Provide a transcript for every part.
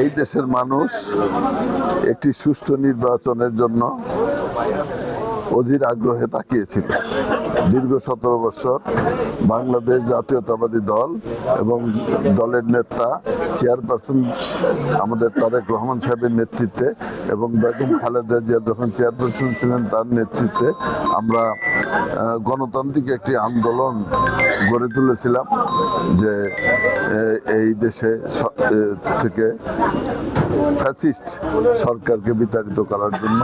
এই দেশের মানুষ একটি সুষ্ঠু নির্বাচনের জন্য অধীর আগ্রহে তাকিয়েছিল। দীর্ঘ 17 বছর বাংলাদেশ জাতীয়তাবাদী দল এবং দলের নেতা চেয়ারপারসন আমাদের তারেক রহমান সাহেবের নেতৃত্বে এবং বেগম খালেদা জিয়া যখন চেয়ারপারসন ছিলেন তার নেতৃত্বে আমরা গণতান্ত্রিক একটি আন্দোলন গড়ে তুলেছিলাম যে এই দেশে থেকে ফ্যাসিস্ট সরকারকে বিতাড়িত করার জন্য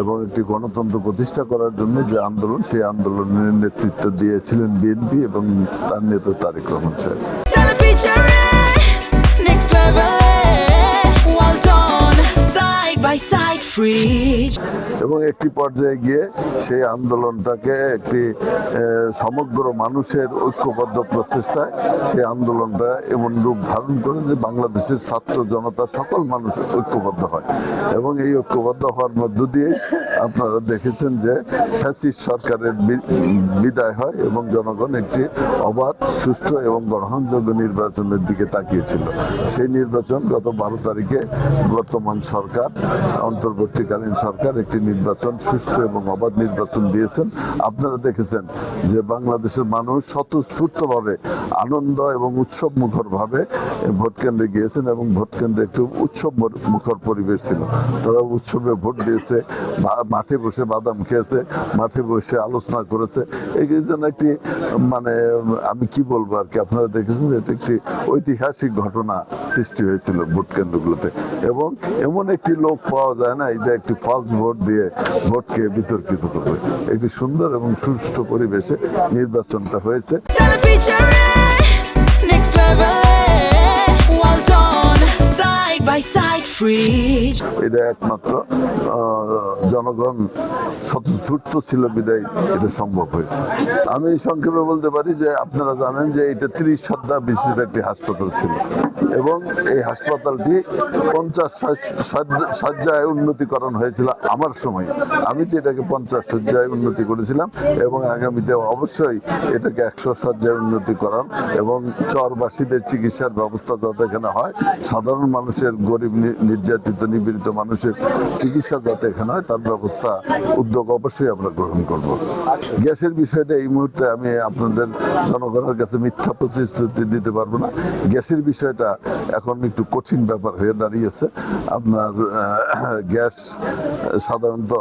এবং একটি গণতন্ত্র প্রতিষ্ঠা করার জন্য যে আন্দোলন, সেই আন্দোলনের নেতৃত্ব দিয়েছিলেন বিএনপি এবং তার নেতা তারেক রহমান সাহেব। এবং একটি পর্যায়ে গিয়ে সেই আন্দোলনটাকে একটি সমগ্র মানুষের ঐক্যবদ্ধ প্রচেষ্টায় সেই আন্দোলনটা এমন রূপ ধারণ করে যে বাংলাদেশের ছাত্র জনতা সকল মানুষ ঐক্যবদ্ধ হয় এবং এই ঐক্যবদ্ধ হওয়ার মধ্য দিয়ে আপনারা দেখেছেন যে ফ্যাসিস্ট সরকারের বিদায় হয় এবং জনগণ একটি অবাধ, সুষ্ঠু এবং গ্রহণযোগ্য নির্বাচনের দিকে তাকিয়েছিল। সেই নির্বাচন গত 12 তারিখে বর্তমান সরকার, অন্তর্বর্তীকালীন সরকার একটি নির্বাচন, সুষ্ঠু এবং অবাধ নির্বাচন দিয়েছেন। আপনারা দেখেছেন যে বাংলাদেশের মানুষ স্বতঃস্ফূর্তভাবে আনন্দ এবং উৎসব মুখর ভাবে ভোট কেন্দ্রে গিয়েছেন এবং ভোট কেন্দ্রে একটু উৎসব মুখর পরিবেশ ছিল। তারা উৎসবে ভোট দিয়েছে, মাঠে বসে বাদাম খেয়েছে, মাঠে বসে আলোচনা করেছে। এই জন্য একটি আমি কি বলবো আর কি, আপনারা দেখেছেন এটা একটি ঐতিহাসিক ঘটনা সৃষ্টি হয়েছিল ভোট কেন্দ্রগুলোতে এবং এমন একটি লোক পাওয়া যায় না এই যে একটি ফলস ভোট দিয়ে ভোটকে বিতর্কিত করবে। একটি সুন্দর এবং সুষ্ঠু পরিবেশে নির্বাচনটা হয়েছে। এটা একমাত্র জনগণ স্বতঃস্ফূর্ত ছিল বিদায় এটা সম্ভব হয়েছে। আমি সংক্ষেপে বলতে পারি যে আপনারা জানেন যে এটা 30 শয্যা বিশিষ্ট একটি হাসপাতাল ছিল এবং এই হাসপাতালটি 50 শয্যায় উন্নতিকরণ হয়েছিল আমার সময়। আমি তো এটাকে 50 শয্যায় উন্নতি করেছিলাম এবং আগামীতে অবশ্যই এটাকে 100 শয্যায় উন্নতিকরণ এবং চরবাসীদের চিকিৎসার ব্যবস্থা যাতে এখানে হয়, সাধারণ মানুষের, গরিব নির্যাতিত নিপীড়িত মানুষের চিকিৎসা যাতে এখানে হয় তার ব্যবস্থা উদ্যোগ অবশ্যই আমরা গ্রহণ করব। গ্যাসের বিষয়টা এই মুহূর্তে আমি আপনাদের জনগণের কাছে মিথ্যা প্রতিশ্রুতি দিতে পারবো না। গ্যাসের বিষয়টা এখন একটু কঠিন ব্যাপার হয়ে দাঁড়িয়েছে। আপনার গ্যাস সাধারণত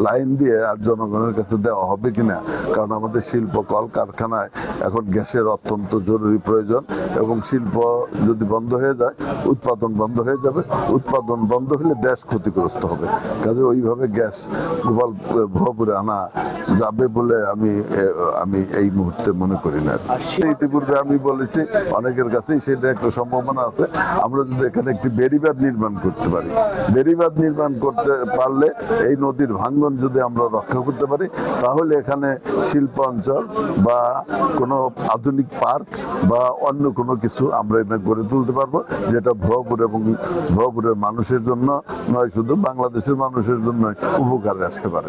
লাইন দিয়ে আর জনগণের কাছে দেওয়া হবে কিনা, কারণ আমাদের শিল্প কল কারখানায় এখন গ্যাসের অত্যন্ত জরুরি প্রয়োজন এবং শিল্প যদি বন্ধ হয়ে যায় উৎপাদন বন্ধ হয়ে যাবে, উৎপাদন বন্ধ হলে দেশ ক্ষতিগ্রস্ত হবে। কাজে ওইভাবে গ্যাস ভরপুরে আনা যাবে বলে আমি এই মুহূর্তে মনে করি না। ইতিপূর্বে আমি বলেছি অনেকের কাছেই সেটা একটা সম্ভাবনা আছে। আমরা যদি এখানে একটি বেড়িবাঁধ নির্মাণ করতে পারি, বেড়িবাঁধ নির্মাণ করতে পারলে এই নদীর ভাঙ্গন যদি আমরা রক্ষা করতে পারি তাহলে এখানে শিল্প অঞ্চল বা কোনো আধুনিক পার্ক বা অন্য কোনো কিছু আমরা এটা গড়ে তুলতে পারবো, যেটা ভরপুর এবং ভরপুরের মানুষের জন্য নয়, শুধু বাংলাদেশের মানুষের জন্য উপকারে আসতে পারে।